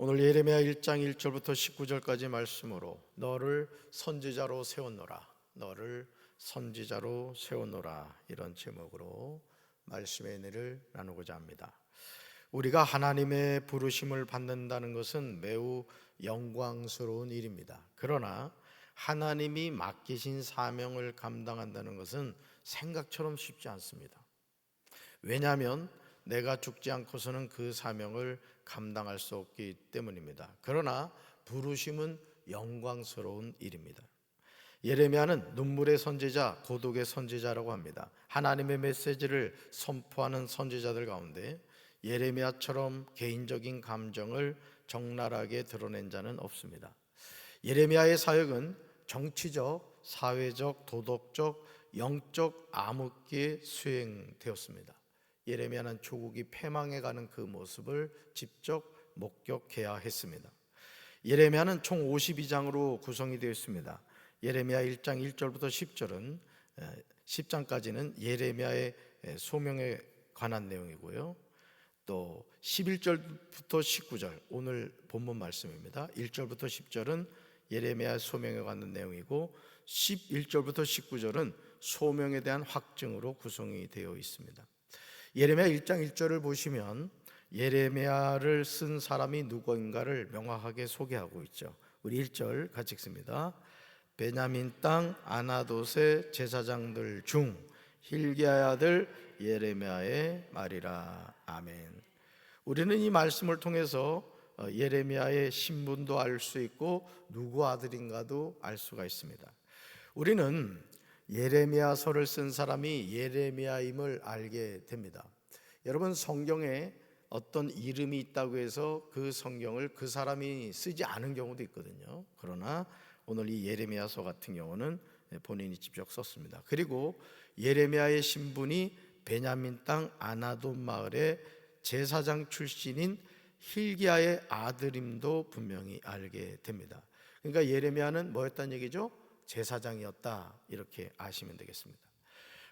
오늘 예레미야 1장 1절부터 19절까지 말씀으로 너를 선지자로 세웠노라, 너를 선지자로 세웠노라, 이런 제목으로 말씀의 은혜를 나누고자 합니다. 우리가 하나님의 부르심을 받는다는 것은 매우 영광스러운 일입니다. 그러나 하나님이 맡기신 사명을 감당한다는 것은 생각처럼 쉽지 않습니다. 왜냐하면 내가 죽지 않고서는 그 사명을 감당할 수 없기 때문입니다. 그러나 부르심은 영광스러운 일입니다. 예레미야는 눈물의 선지자, 고독의 선지자라고 합니다. 하나님의 메시지를 선포하는 선지자들 가운데 예레미야처럼 개인적인 감정을 적나라하게 드러낸 자는 없습니다. 예레미야의 사역은 정치적, 사회적, 도덕적, 영적 암흑기에 수행되었습니다. 예레미야는 조국이 패망해 가는 그 모습을 직접 목격해야 했습니다. 예레미야는 총 52장으로 구성이 되어 있습니다. 예레미야 1장 1절부터 10절은 10장까지는 예레미야의 소명에 관한 내용이고요. 또 11절부터 19절, 오늘 본문 말씀입니다. 1절부터 10절은 예레미야 소명에 관한 내용이고 11절부터 19절은 소명에 대한 확증으로 구성이 되어 있습니다. 예레미야 1장 1절을 보시면 예레미야를 쓴 사람이 누구인가를 명확하게 소개하고 있죠. 우리 1절 같이 읽습니다. 베냐민 땅 아나돗의 제사장들 중 hilkiya의 아들 예레미야의 말이라. 아멘. 우리는 이 말씀을 통해서 예레미야의 신분도 알 수 있고 누구 아들인가도 알 수가 있습니다. 우리는 예레미야서를 쓴 사람이 예레미야임을 알게 됩니다. 여러분, 성경에 어떤 이름이 있다고 해서 그 성경을 그 사람이 쓰지 않은 경우도 있거든요. 그러나 오늘 이 예레미야서 같은 경우는 본인이 직접 썼습니다. 그리고 예레미야의 신분이 베냐민 땅 아나돗 마을의 제사장 출신인 hilkiya의 아들임도 분명히 알게 됩니다. 그러니까 예레미야는 뭐였다는 얘기죠? 제사장이었다, 이렇게 아시면 되겠습니다.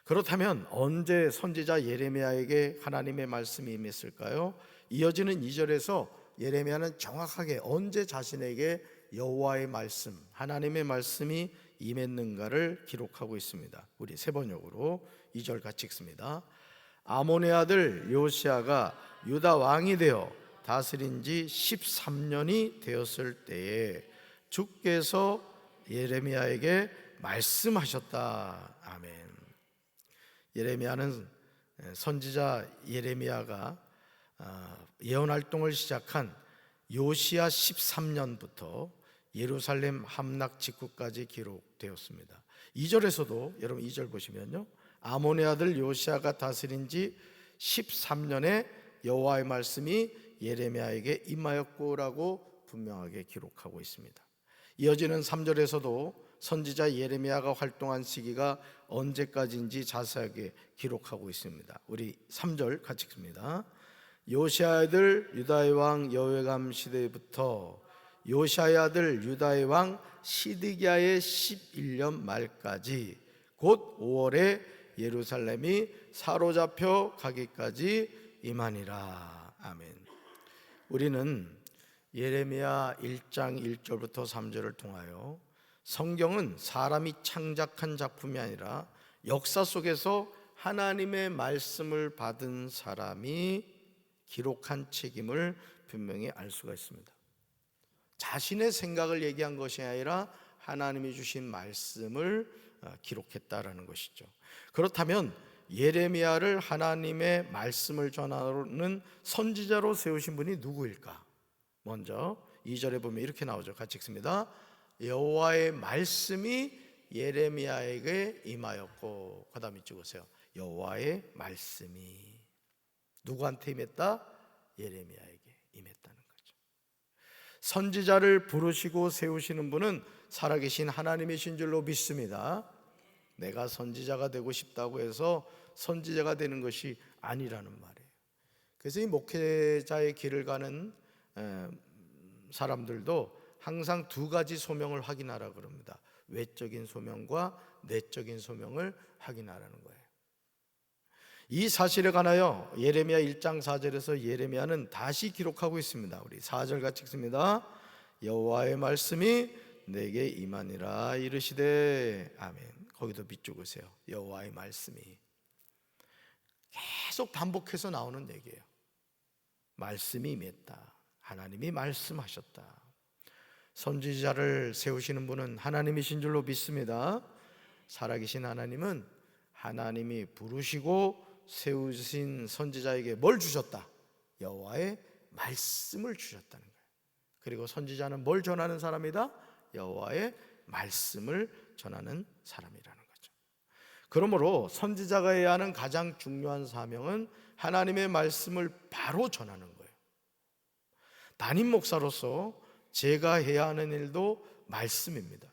그렇다면 언제 선지자 예레미야에게 하나님의 말씀이 임했을까요? 이어지는 2절에서 예레미야는 정확하게 언제 자신에게 여호와의 말씀, 하나님의 말씀이 임했는가를 기록하고 있습니다. 우리 세 번역으로 2절 같이 읽습니다. 아몬의 아들 요시야가 유다 왕이 되어 다스린 지 13년이 되었을 때에 주께서 예레미야에게 말씀하셨다. 아멘. 예레미야는 선지자 예레미야가 예언 활동을 시작한 요시야 13년부터 예루살렘 함락 직후까지 기록되었습니다. 2절에서도 여러분 2절 보시면요, 아몬의 아들 요시야가 다스린 지 13년에 여호와의 말씀이 예레미야에게 임하였고라고 분명하게 기록하고 있습니다. 이어지는 3절에서도 선지자 예레미야가 활동한 시기가 언제까지인지 자세하게 기록하고 있습니다. 우리 3절 같이 읽습니다. 요시야의 아들 유다의 왕 여호야김 시대부터 요시야의 아들 유다의 왕 시드기야의 11년 말까지 곧 5월에 예루살렘이 사로잡혀 가기까지 임하니라. 아멘. 우리는 예레미야 1장 1절부터 3절을 통하여 성경은 사람이 창작한 작품이 아니라 역사 속에서 하나님의 말씀을 받은 사람이 기록한 책임을 분명히 알 수가 있습니다. 자신의 생각을 얘기한 것이 아니라 하나님이 주신 말씀을 기록했다라는 것이죠. 그렇다면 예레미야를 하나님의 말씀을 전하는 선지자로 세우신 분이 누구일까? 먼저 2절에 보면 이렇게 나오죠. 같이 읽습니다. 여호와의 말씀이 예레미야에게 임하였고, 그 다음에 찍으세요. 여호와의 말씀이 누구한테 임했다? 예레미야에게 임했다는 거죠. 선지자를 부르시고 세우시는 분은 살아계신 하나님이신 줄로 믿습니다. 내가 선지자가 되고 싶다고 해서 선지자가 되는 것이 아니라는 말이에요. 그래서 이 목회자의 길을 가는 사람들도 항상 두 가지 소명을 확인하라 그럽니다. 외적인 소명과 내적인 소명을 확인하라는 거예요. 이 사실에 관하여 예레미야 1장 4절에서 예레미야는 다시 기록하고 있습니다. 우리 4절 같이 읽습니다. 여호와의 말씀이 내게 임하니라 이르시되 아멘. 거기도 비추으세요. 여호와의 말씀이 계속 반복해서 나오는 얘기예요. 말씀이 임했다. 하나님이 말씀하셨다. 선지자를 세우시는 분은 하나님이신 줄로 믿습니다. 살아계신 하나님은 하나님이 부르시고 세우신 선지자에게 뭘 주셨다? 여호와의 말씀을 주셨다는 거예요. 그리고 선지자는 뭘 전하는 사람이다? 여호와의 말씀을 전하는 사람이라는 거죠. 그러므로 선지자가 해야 하는 가장 중요한 사명은 하나님의 말씀을 바로 전하는 거예요. 담임 목사로서 제가 해야 하는 일도 말씀입니다.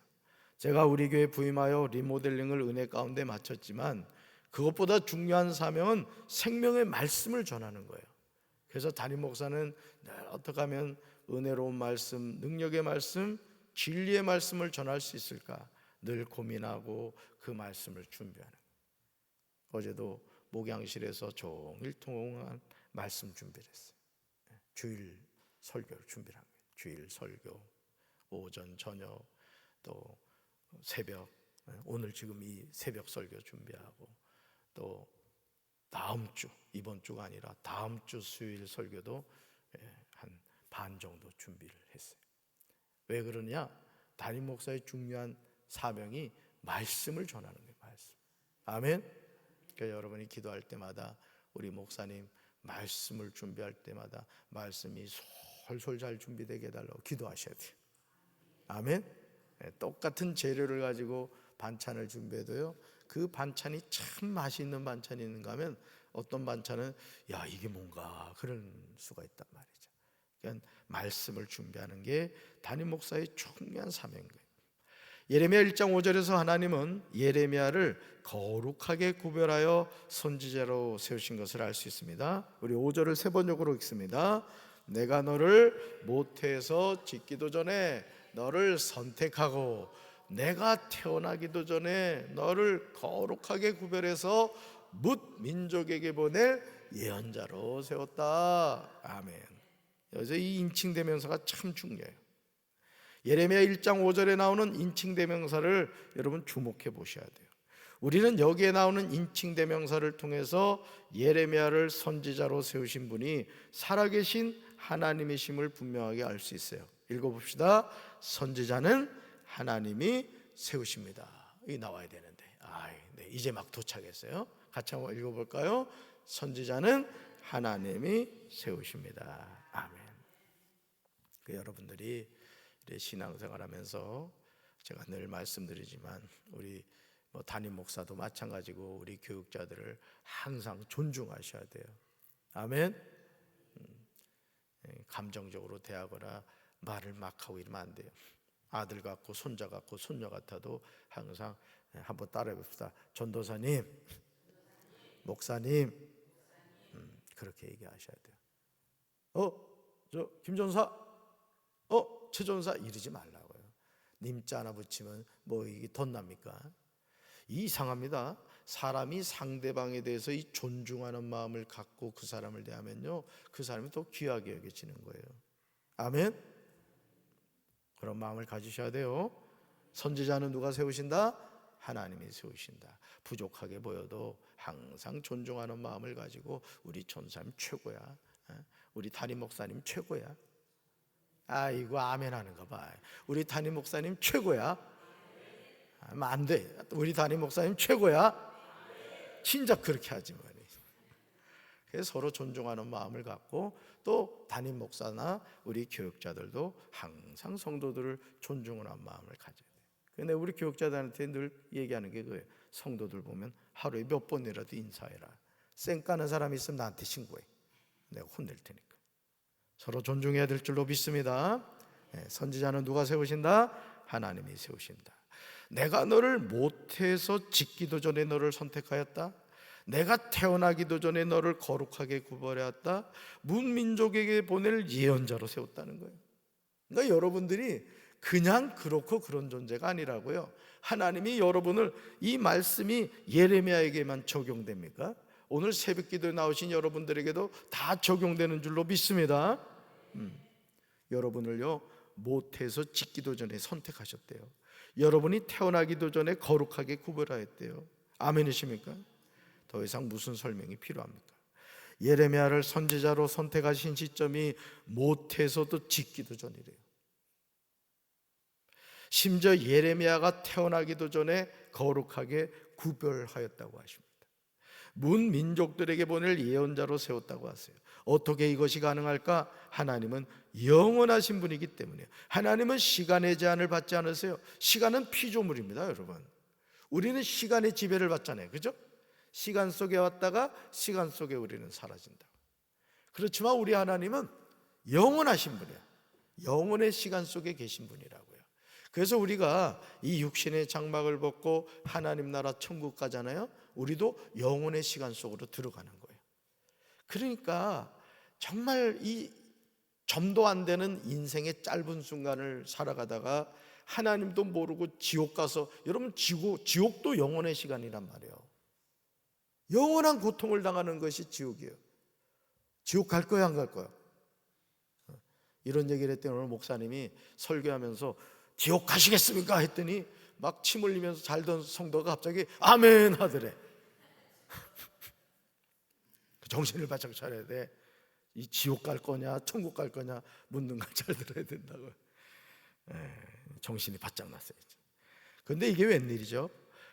제가 우리 교회 부임하여 리모델링을 은혜 가운데 마쳤지만 그것보다 중요한 사명은 생명의 말씀을 전하는 거예요. 그래서 담임 목사는 늘 어떻게 하면 은혜로운 말씀, 능력의 말씀, 진리의 말씀을 전할 수 있을까 늘 고민하고 그 말씀을 준비하는 거예요. 어제도 목양실에서 종일 동안 말씀 준비를 했어요. 주일 설교를 준비한 거예요. 주일 설교, 오전, 저녁, 또 새벽, 오늘 지금 이 새벽 설교 준비하고 또 다음 주, 이번 주가 아니라 다음 주 수요일 설교도 한 반 정도 준비를 했어요. 왜 그러냐? 담임 목사의 중요한 사명이 말씀을 전하는 거예요. 말씀. 아멘. 그러니까 여러분이 기도할 때마다 우리 목사님 말씀을 준비할 때마다 말씀이 솔솔 잘 준비되게 해달라고 기도하셔야 돼요. 아멘. 똑같은 재료를 가지고 반찬을 준비해도요, 그 반찬이 참 맛있는 반찬이 있는가 하면 어떤 반찬은 야 이게 뭔가 그런 수가 있단 말이죠. 그러니까 말씀을 준비하는 게 담임 목사의 중요한 사명인 거예요. 예레미야 1장 5절에서 하나님은 예레미야를 거룩하게 구별하여 선지자로 세우신 것을 알 수 있습니다. 우리 5절을 세 번역으로 읽습니다. 내가 너를 모태에서 짓기도 전에 너를 선택하고 내가 태어나기도 전에 너를 거룩하게 구별해서 뭇 민족에게 보낼 예언자로 세웠다. 아멘. 여기서 이 인칭대명사가 참 중요해요. 예레미야 1장 5절에 나오는 인칭대명사를 여러분 주목해 보셔야 돼요. 우리는 여기에 나오는 인칭대명사를 통해서 예레미야를 선지자로 세우신 분이 살아계신 하나님이심을 분명하게 알 수 있어요. 읽어봅시다. 선지자는 하나님이 세우십니다. 이 나와야 되는데 네, 이제 막 도착했어요. 같이 한번 읽어볼까요? 선지자는 하나님이 세우십니다. 아멘. 여러분들이 신앙생활하면서 제가 늘 말씀드리지만 우리 담임 목사도 마찬가지고 우리 교육자들을 항상 존중하셔야 돼요. 아멘. 감정적으로 대하거나 말을 막 하고 이러면 안 돼요. 아들 같고 손자 같고 손녀 같아도 항상 한번 따라해 봅시다. 전도사님, 목사님, 그렇게 얘기하셔야 돼요. 저 김전사, 최전사 이러지 말라고요. 님자 하나 붙이면 뭐 이게 덧납니까? 이상합니다. 사람이 상대방에 대해서 이 존중하는 마음을 갖고 그 사람을 대하면요, 그 사람이 더 귀하게 여겨지는 거예요. 아멘. 그런 마음을 가지셔야 돼요. 선지자는 누가 세우신다? 하나님이 세우신다. 부족하게 보여도 항상 존중하는 마음을 가지고 우리 전사님 최고야, 우리 담임 목사님 최고야. 아이고 아멘 하는 거 봐. 우리 담임 목사님 최고야. 안 돼. 우리 담임 목사님 최고야. 진짜 그렇게 하지 말이에요. 그래서 서로 존중하는 마음을 갖고 또 담임 목사나 우리 교육자들도 항상 성도들을 존중하는 마음을 가져야 돼요. 근데 우리 교육자들한테 늘 얘기하는 게 그거예요. 성도들 보면 하루에 몇 번이라도 인사해라. 쌩 까는 사람이 있으면 나한테 신고해. 내가 혼낼 테니까. 서로 존중해야 될 줄로 믿습니다. 선지자는 누가 세우신다? 하나님이 세우신다. 내가 너를 모태에서 짓기도 전에 너를 선택하였다. 내가 태어나기도 전에 너를 거룩하게 구별하였다. 문민족에게 보낼 예언자로 세웠다는 거예요. 그러니까 여러분들이 그냥 그렇고 그런 존재가 아니라고요. 하나님이 여러분을, 이 말씀이 예레미야에게만 적용됩니까? 오늘 새벽기도에 나오신 여러분들에게도 다 적용되는 줄로 믿습니다. 여러분을요 모태에서 짓기도 전에 선택하셨대요. 여러분이 태어나기도 전에 거룩하게 구별하였대요. 아멘이십니까? 더 이상 무슨 설명이 필요합니까? 예레미야를 선지자로 선택하신 시점이 모태에서도 짓기도 전이래요. 심지어 예레미야가 태어나기도 전에 거룩하게 구별하였다고 하십니다. 문 민족들에게 보낼 예언자로 세웠다고 하세요. 어떻게 이것이 가능할까? 하나님은 영원하신 분이기 때문에. 하나님은 시간의 제한을 받지 않으세요. 시간은 피조물입니다, 여러분. 우리는 시간의 지배를 받잖아요, 그죠? 시간 속에 왔다가 시간 속에 우리는 사라진다. 그렇지만 우리 하나님은 영원하신 분이에요. 영원의 시간 속에 계신 분이라고요. 그래서 우리가 이 육신의 장막을 벗고 하나님 나라 천국 가잖아요. 우리도 영원의 시간 속으로 들어가는 거예요. 그러니까 정말 이 점도 안 되는 인생의 짧은 순간을 살아가다가 하나님도 모르고 지옥 가서, 여러분 지옥도 영원의 시간이란 말이에요. 영원한 고통을 당하는 것이 지옥이에요. 지옥 갈 거야, 안 갈 거야? 이런 얘기를 했더니 오늘 목사님이 설교하면서 지옥 가시겠습니까? 했더니 막 침 흘리면서 잘던 성도가 갑자기 아멘 하더래. 정신을 바짝 차려야 돼. 이 지옥 갈 거냐 천국 갈 거냐 묻는 걸 잘 들어야 된다고. 정신이 바짝 났어요. 그런데 이게 웬일이죠?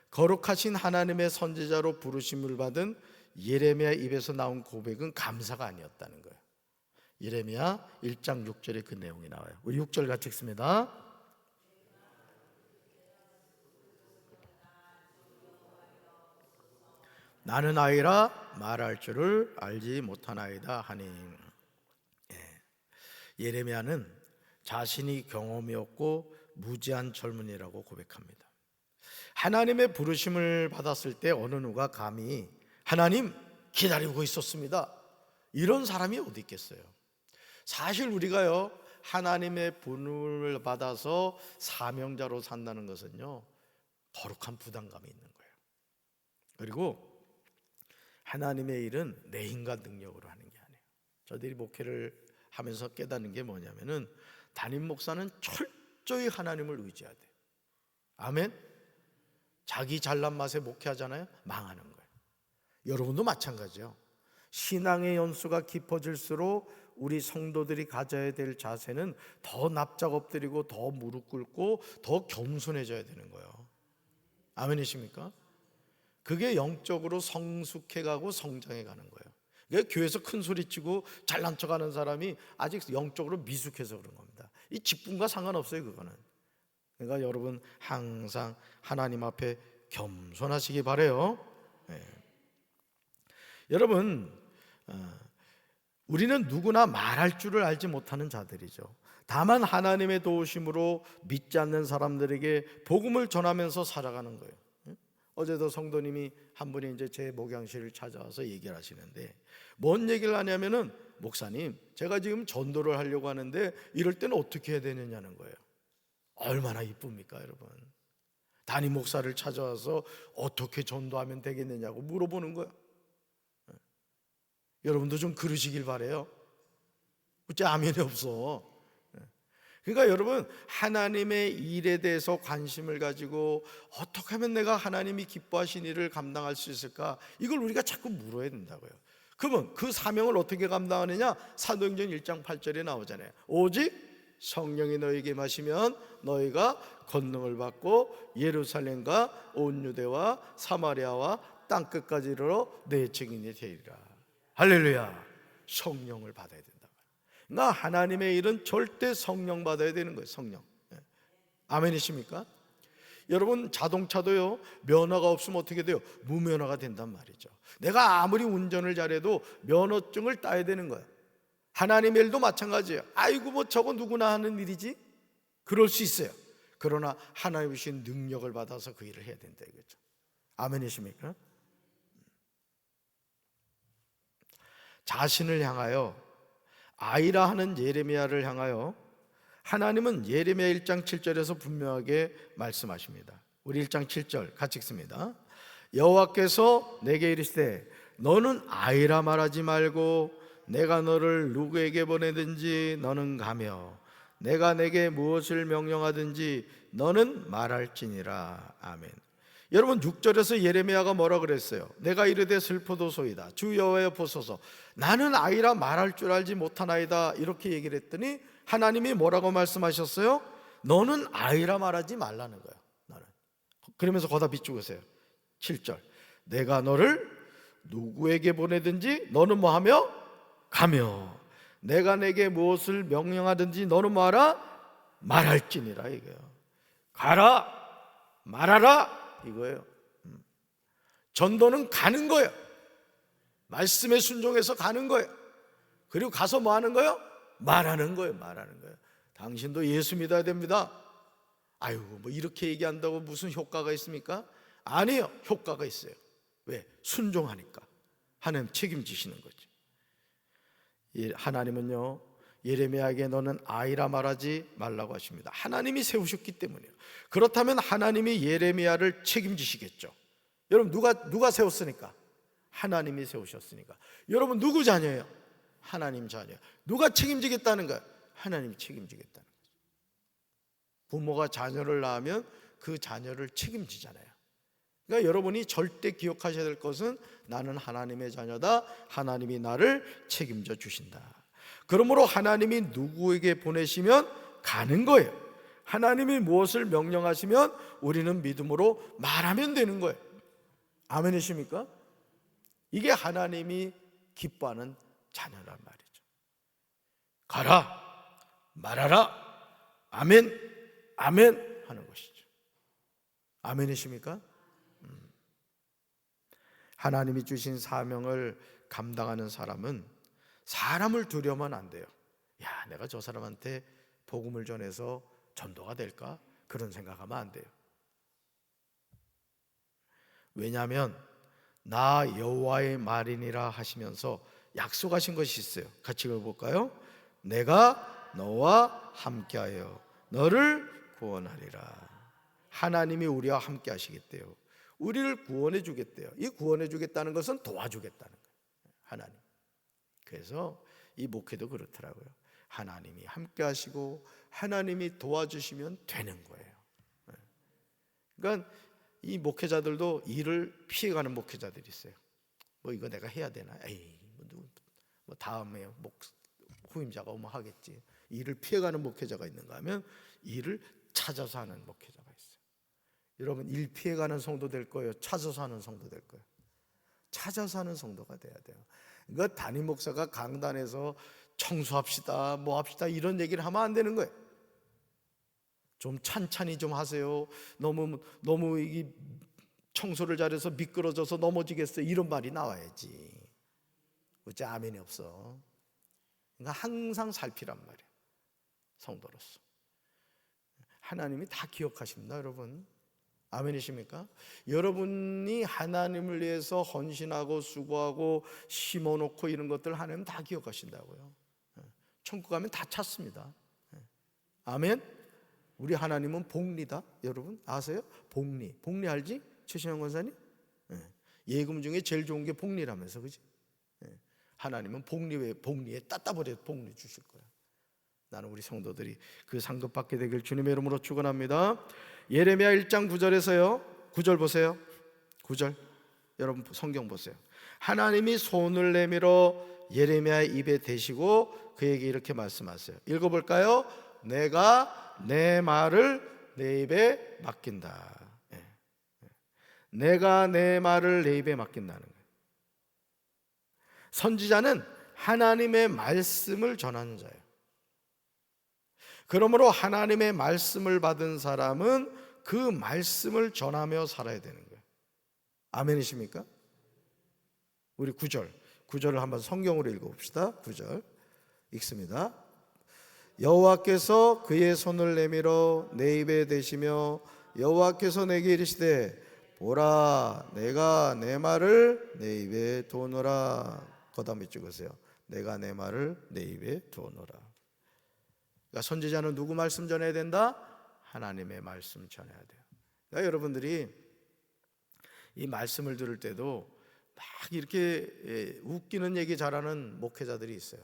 거룩하신 하나님의 선지자로 부르심을 받은 예레미야 입에서 나온 고백은 감사가 아니었다는 거예요. 예레미야 1장 6절에 그 내용이 나와요. 우리 6절 같이 읽습니다. 나는 아이라 말할 줄을 알지 못하나이다 하니. 예레미야는 자신이 경험이 없고 무지한 젊은이라고 고백합니다. 하나님의 부르심을 받았을 때 어느 누가 감히 하나님 기다리고 있었습니다, 이런 사람이 어디 있겠어요? 사실 우리가요 하나님의 부름을 받아서 사명자로 산다는 것은요 거룩한 부담감이 있는 거예요. 그리고 하나님의 일은 내 힘과 능력으로 하는 게 아니에요. 저들이 목회를 하면서 깨닫는 게 뭐냐면은 담임 목사는 철저히 하나님을 의지해야 돼요. 아멘. 자기 잘난 맛에 목회하잖아요, 망하는 거예요. 여러분도 마찬가지예요. 신앙의 연수가 깊어질수록 우리 성도들이 가져야 될 자세는 더 납작 엎드리고 더 무릎 꿇고 더 겸손해져야 되는 거예요. 아멘이십니까? 그게 영적으로 성숙해가고 성장해가는 거예요. 그러니까 교회에서 큰 소리치고 잘난 척하는 사람이 아직 영적으로 미숙해서 그런 겁니다. 이 직분과 상관없어요, 그거는. 그러니까 여러분 항상 하나님 앞에 겸손하시기 바라요. 여러분, 우리는 누구나 말할 줄을 알지 못하는 자들이죠. 다만 하나님의 도우심으로 믿지 않는 사람들에게 복음을 전하면서 살아가는 거예요. 어제도 성도님이 한 분이 이제 제 목양실을 찾아와서 얘기를 하시는데, 뭔 얘기를 하냐면은 목사님, 제가 지금 전도를 하려고 하는데 이럴 때는 어떻게 해야 되느냐는 거예요. 얼마나 이쁩니까, 여러분? 담임 목사를 찾아와서 어떻게 전도하면 되겠느냐고 물어보는 거예요. 여러분도 좀 그러시길 바래요. 어째 아멘이 없어? 그러니까 여러분, 하나님의 일에 대해서 관심을 가지고 어떻게 하면 내가 하나님이 기뻐하신 일을 감당할 수 있을까, 이걸 우리가 자꾸 물어야 된다고요. 그러면 그 사명을 어떻게 감당하느냐? 사도행전 1장 8절에 나오잖아요. 오직 성령이 너에게 임하시면 너희가 권능을 받고 예루살렘과 온 유대와 사마리아와 땅끝까지 이르러 내 증인이 되리라. 할렐루야. 성령을 받아야 된다. 나 하나님의 일은 절대 성령 받아야 되는 거예요. 성령. 아멘이십니까? 여러분, 자동차도요 면허가 없으면 어떻게 돼요? 무면허가 된단 말이죠. 내가 아무리 운전을 잘해도 면허증을 따야 되는 거예요. 하나님의 일도 마찬가지예요. 아이고 뭐 저거 누구나 하는 일이지? 그럴 수 있어요. 그러나 하나님이 주신 능력을 받아서 그 일을 해야 된다 이거죠. 아멘이십니까? 자신을 향하여, 아이라 하는 예레미야를 향하여 하나님은 예레미야 1장 7절에서 분명하게 말씀하십니다. 우리 1장 7절 같이 읽습니다. 여호와께서 내게 이르시되 너는 아이라 말하지 말고 내가 너를 누구에게 보내든지 너는 가며 내가 내게 무엇을 명령하든지 너는 말할지니라. 아멘. 여러분 6절에서 예레미야가 뭐라 그랬어요? 내가 이르되 슬퍼도소이다 주 여호와여 보소서 나는 아이라 말할 줄 알지 못하나이다. 이렇게 얘기를 했더니 하나님이 뭐라고 말씀하셨어요? 너는 아이라 말하지 말라는 거예요. 너는. 그러면서 거기다 비추고세요. 7절 내가 너를 누구에게 보내든지 너는 뭐하며? 가며 내가 내게 무엇을 명령하든지 너는 뭐하라? 말할지니라. 이거예요. 가라 말하라 이거예요. 전도는 가는 거예요. 말씀에 순종해서 가는 거예요. 그리고 가서 뭐 하는 거예요? 말하는 거예요. 말하는 거예요. 당신도 예수 믿어야 됩니다. 아유 뭐 이렇게 얘기한다고 무슨 효과가 있습니까? 아니에요. 효과가 있어요. 왜? 순종하니까 하나님 책임지시는 거죠. 하나님은요 예레미야에게 너는 아이라 말하지 말라고 하십니다. 하나님이 세우셨기 때문이에요. 그렇다면 하나님이 예레미야를 책임지시겠죠. 여러분 누가 세웠으니까? 하나님이 세우셨으니까. 여러분 누구 자녀예요? 하나님 자녀. 누가 책임지겠다는 거예요? 하나님이 책임지겠다는 거죠. 부모가 자녀를 낳으면 그 자녀를 책임지잖아요. 그러니까 여러분이 절대 기억하셔야 될 것은 나는 하나님의 자녀다. 하나님이 나를 책임져 주신다. 그러므로 하나님이 누구에게 보내시면 가는 거예요. 하나님이 무엇을 명령하시면 우리는 믿음으로 말하면 되는 거예요. 아멘이십니까? 이게 하나님이 기뻐하는 자녀란 말이죠. 가라 말하라 아멘 아멘 하는 것이죠. 아멘이십니까? 하나님이 주신 사명을 감당하는 사람은 사람을 두려워하면 안 돼요. 야, 내가 저 사람한테 복음을 전해서 전도가 될까? 그런 생각하면 안 돼요. 왜냐하면 나 여호와의 말이니라 하시면서 약속하신 것이 있어요. 같이 읽어볼까요? 내가 너와 함께하여 너를 구원하리라. 하나님이 우리와 함께 하시겠대요. 우리를 구원해 주겠대요. 이 구원해 주겠다는 것은 도와주겠다는 거예요. 하나님. 그래서 이 목회도 그렇더라고요. 하나님이 함께 하시고 하나님이 도와주시면 되는 거예요. 그러니까 이 목회자들도 일을 피해가는 목회자들이 있어요. 뭐 이거 내가 해야 되나? 에이, 뭐 다음에 후임자가 오면 하겠지. 일을 피해가는 목회자가 있는가 하면 일을 찾아서 하는 목회자가 있어요. 여러분 일 피해가는 성도 될 거예요? 찾아서 하는 성도 될 거예요? 찾아서 하는 성도가 돼야 돼요. 그러니까 담임 목사가 강단에서 청소합시다 뭐 합시다 이런 얘기를 하면 안 되는 거예요. 좀 찬찬히 좀 하세요. 너무 이 청소를 잘해서 미끄러져서 넘어지겠어요 이런 말이 나와야지. 어째 아멘이 없어. 그러니까 항상 살피란 말이에요. 성도로서 하나님이 다 기억하십니다. 여러분 아멘이십니까? 여러분이 하나님을 위해서 헌신하고 수고하고 심어놓고 이런 것들 하나님 다 기억하신다고요. 천국 가면 다 찾습니다. 아멘. 우리 하나님은 복리다. 여러분 아세요? 복리 알지? 최신영 권사님? 예금 중에 제일 좋은 게 복리라면서, 그지? 하나님은 복리에 따따버려 복리 주실 거야. 나는 우리 성도들이 그 상급 받게 되길 주님의 이름으로 축원합니다. 예레미야 1장 9절에서요 9절 보세요. 9절 여러분 성경 보세요. 하나님이 손을 내밀어 예레미야의 입에 대시고 그에게 이렇게 말씀하세요. 읽어볼까요? 내가 내 말을 내 입에 맡긴다. 내가 내 말을 내 입에 맡긴다는 거예요. 선지자는 하나님의 말씀을 전하는 자예요. 그러므로 하나님의 말씀을 받은 사람은 그 말씀을 전하며 살아야 되는 거예요. 아멘이십니까? 우리 9절을 한번 성경으로 읽어봅시다. 9절 읽습니다. 여호와께서 그의 손을 내밀어 내 입에 대시며 여호와께서 내게 이르시되 보라 내가 내 말을 내 입에 두어노라. 거다 밑 찍으세요. 내가 내 말을 내 입에 두어노라. 그러니까 선지자는 누구 말씀 전해야 된다? 하나님의 말씀 전해야 돼요. 그러니까 여러분들이 이 말씀을 들을 때도 막 이렇게 웃기는 얘기 잘하는 목회자들이 있어요.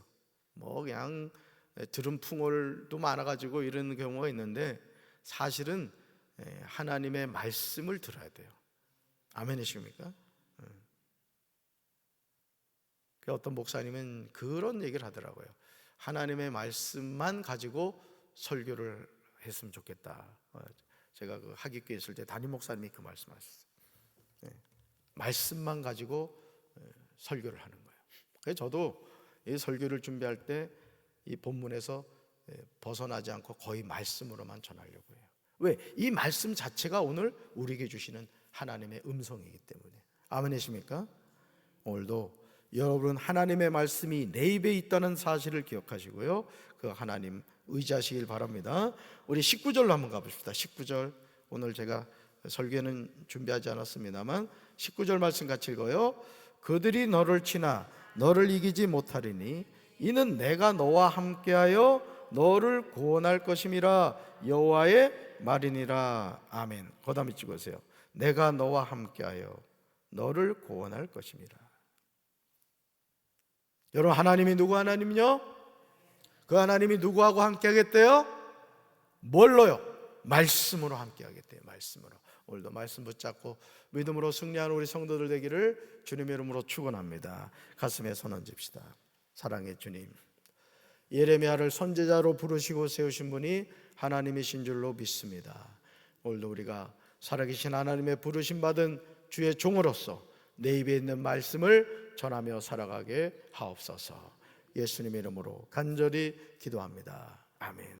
뭐 그냥 들은 풍월도 많아가지고 이런 경우가 있는데, 사실은 하나님의 말씀을 들어야 돼요. 아멘이십니까? 어떤 목사님은 그런 얘기를 하더라고요. 하나님의 말씀만 가지고 설교를 했으면 좋겠다. 제가 그 하기교회 있을 때 담임 목사님이 그 말씀하셨어요. 말씀만 가지고 설교를 하는 거예요. 그래서 저도 이 설교를 준비할 때 이 본문에서 벗어나지 않고 거의 말씀으로만 전하려고 해요. 왜? 이 말씀 자체가 오늘 우리에게 주시는 하나님의 음성이기 때문에. 아멘이십니까? 오늘도 여러분 하나님의 말씀이 내 입에 있다는 사실을 기억하시고요, 그 하나님 의지하시길 바랍니다. 우리 19절로 한번 가보십시다. 19절, 오늘 제가 설교는 준비하지 않았습니다만 19절 말씀 같이 읽어요. 그들이 너를 치나 너를 이기지 못하리니 이는 내가 너와 함께하여 너를 구원할 것임이라 여호와의 말이니라. 아멘. 거다음에 찍으세요. 내가 너와 함께하여 너를 구원할 것임이라. 여러분, 하나님이 누구 하나님이요? 그 하나님이 누구하고 함께 하겠대요? 뭘로요? 말씀으로 함께 하겠대요. 말씀으로. 오늘도 말씀 붙잡고 믿음으로 승리하는 우리 성도들 되기를 주님의 이름으로 축원합니다. 가슴에 손 얹읍시다. 사랑의 주님, 예레미야를 선지자로 부르시고 세우신 분이 하나님이신 줄로 믿습니다. 오늘도 우리가 살아계신 하나님의 부르심 받은 주의 종으로서 내 입에 있는 말씀을 전하며 살아가게 하옵소서. 예수님의 이름으로 간절히 기도합니다. 아멘.